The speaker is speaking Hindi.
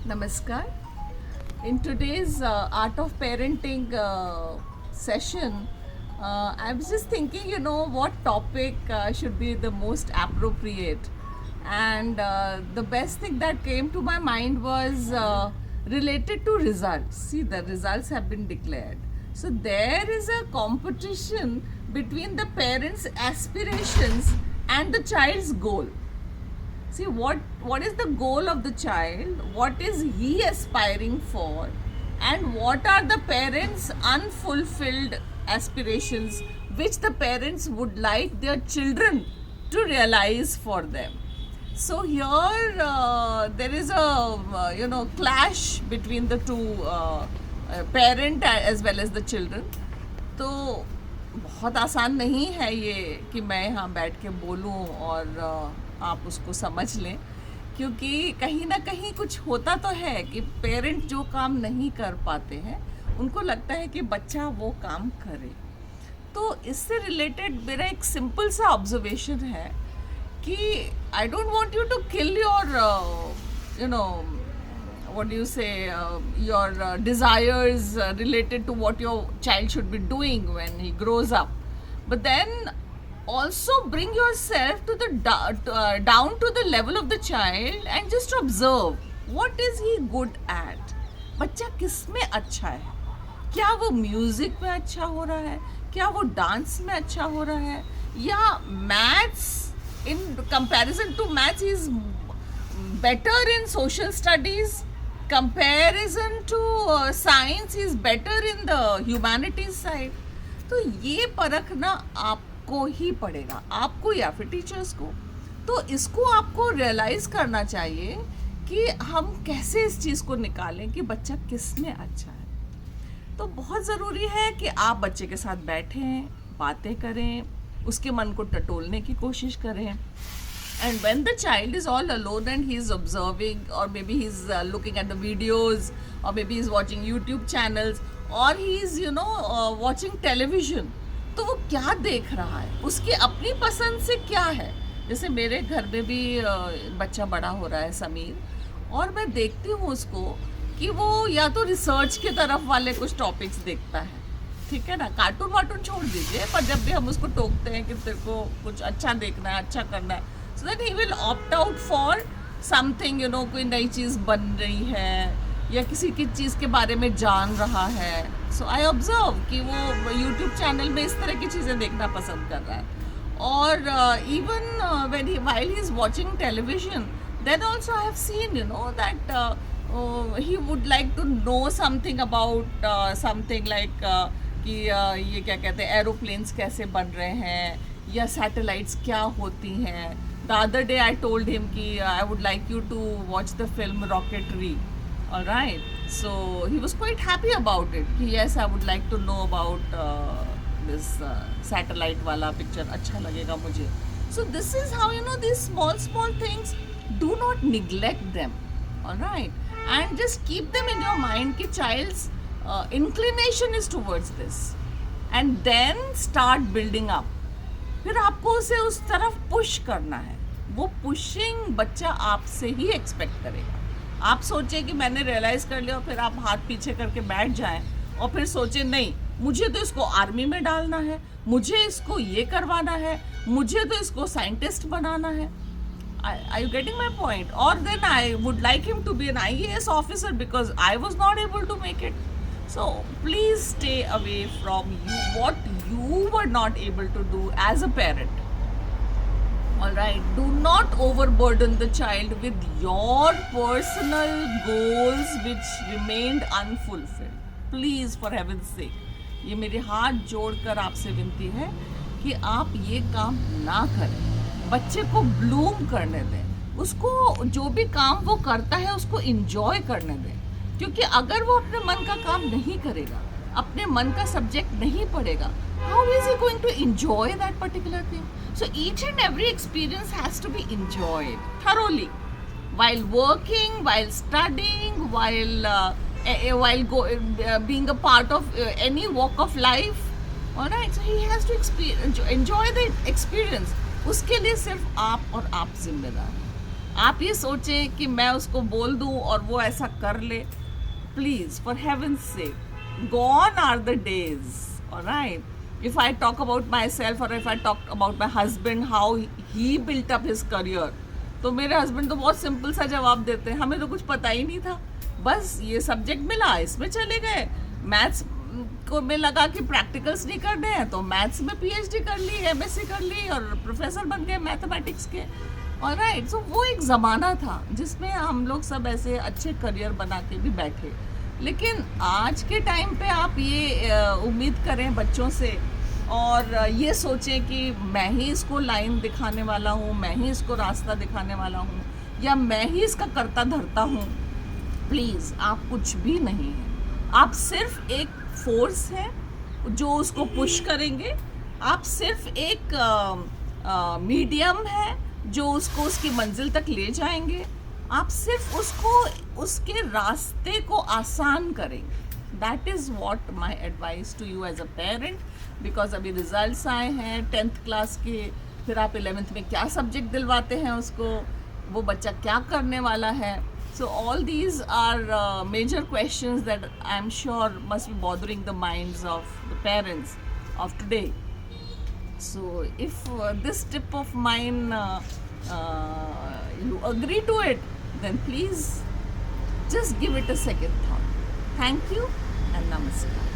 Namaskar. In today's Art of Parenting session, I was just thinking, what topic should be the most appropriate. And the best thing that came to my mind was related to results. See, the results have been declared. So there is a competition between the parents' aspirations and the child's goal. See, what is the goal of the child, what is he aspiring for, and what are the parents unfulfilled aspirations which the parents would like their children to realize for them. So here there is a clash between the two parent as well as the children. तो बहुत आसान नहीं है ये कि मैं यहाँ बैठ के बोलूँ और आप उसको समझ लें, क्योंकि कहीं ना कहीं कुछ होता तो है कि पेरेंट जो काम नहीं कर पाते हैं उनको लगता है कि बच्चा वो काम करे. तो इससे रिलेटेड मेरा एक सिंपल सा ऑब्जर्वेशन है कि I don't want you to kill your what do you say, your desires related to what your child should be doing when he grows up, but then also bring yourself to the down to the level of the child and just observe what is he good at. बच्चा किस में अच्छा है? क्या वो म्यूजिक में अच्छा हो रहा है, क्या वो डांस में अच्छा हो रहा है, या maths in comparison to maths is better in social studies, comparison to science is better in the humanities side. तो ये परखना आपको ही पड़ेगा, आपको या फिर टीचर्स को. तो इसको आपको रियलाइज करना चाहिए कि हम कैसे इस चीज़ को निकालें कि बच्चा किस में अच्छा है. तो बहुत ज़रूरी है कि आप बच्चे के साथ बैठें, बातें करें, उसके मन को टटोलने की कोशिश करें. And when the child is all alone and he is observing, or maybe he's looking at the videos, or maybe he's watching YouTube channels, or he is watching television, तो वो क्या देख रहा है, उसकी अपनी पसंद से क्या है. जैसे मेरे घर में भी बच्चा बड़ा हो रहा है, समीर, और मैं देखती हूँ उसको कि वो या तो रिसर्च के तरफ वाले कुछ टॉपिक्स देखता है, ठीक है ना, कार्टून वार्टून छोड़ दीजिए, पर जब भी हम उसको टोकते हैं कि तेरे को कुछ अच्छा देखना है, अच्छा करना है, so that he will opt out for something, कोई नई चीज़ बन रही है या किसी की चीज़ के बारे में जान रहा है. So I observe कि वो YouTube चैनल में इस तरह की चीज़ें देखना पसंद कर रहा है. और even while he is watching television, then also I have seen that he would like to know something about something like कि ये क्या कहते हैं, एरोप्लेन्स कैसे बन रहे हैं या सैटेलाइट्स क्या होती हैं. The other day I told him कि I would like you to watch the film Rocketry. All right. So he was quite happy about it. कि yes, I would like to know about this satellite वाला picture. अच्छा लगेगा मुझे. So this is how these small things, do not neglect them. All right. And just keep them in your mind कि child's inclination is towards this. And then start building up. फिर आपको उसे उस तरफ पुश करना है. वो पुशिंग बच्चा आपसे ही एक्सपेक्ट करेगा. आप सोचे कि मैंने रियलाइज़ कर लिया और फिर आप हाथ पीछे करके बैठ जाएं और फिर सोचे नहीं, मुझे तो इसको आर्मी में डालना है, मुझे इसको ये करवाना है, मुझे तो इसको साइंटिस्ट बनाना है. Are you getting my point? Or then I would like him to be an IAS officer because I was not able to make it. So please stay away from what you were not able to do as a parent. Alright, do not overburden the child with your personal goals which remained unfulfilled. Please, for heaven's sake, ये मेरे हाथ जोड़कर आपसे विनती है कि आप ये काम ना करें. बच्चे को ब्लूम करने दें, उसको जो भी काम वो करता है उसको इंजॉय करने दें. क्योंकि अगर वो अपने मन का काम नहीं करेगा, अपने मन का सब्जेक्ट नहीं पढ़ेगा, how is he going to enjoy that particular thing? So each and every experience has to be enjoyed thoroughly, while working, while studying, while being a part of any walk of life. Alright, so he has to enjoy the experience. उसके लिए सिर्फ आप और आप जिम्मेदार हैं. आप ये सोचें कि मैं उसको बोल दूं और वो ऐसा कर ले, please, for heaven's sake, gone are the days. All right, if I talk about myself or if I talk about my husband, how he built up his career, तो मेरे हस्बैंड तो बहुत सिंपल सा जवाब देते हैं, हमें तो कुछ पता ही नहीं था, बस ये सब्जेक्ट मिला इसमें चले गए, मैथ्स को में लगा कि प्रैक्टिकल्स नहीं करने हैं तो मैथ्स में पीएचडी कर ली, एमएससी कर ली और प्रोफेसर बन गए मैथमेटिक्स के। और राइट, सो वो एक ज़माना था जिसमें हम लोग सब ऐसे अच्छे करियर बना के भी बैठे। लेकिन आज के टाइम पे आप ये उम्मीद करें बच्चों से और ये सोचें कि मैं ही इसको लाइन दिखाने वाला हूँ, मैं ही इसको रास्ता दिखाने वाला हूँ, या मैं ही इसका करता धरता हूँ, प्लीज़, आप कुछ भी नहीं हैं। आप सिर्फ एक फोर्स है जो उसको पुश करेंगे, आप सिर्फ एक मीडियम है जो उसको उसकी मंजिल तक ले जाएंगे, आप सिर्फ उसको उसके रास्ते को आसान करेंगे। That is what my advice to you as a parent, because अभी रिजल्ट्स आए हैं 10th क्लास के, फिर आप 11th में क्या सब्जेक्ट दिलवाते हैं उसको, वो बच्चा क्या करने वाला है। So all these are major questions that I'm sure must be bothering the minds of the parents of today. So if this tip of mine you agree to it, then please just give it a second thought. Thank you and namaskar.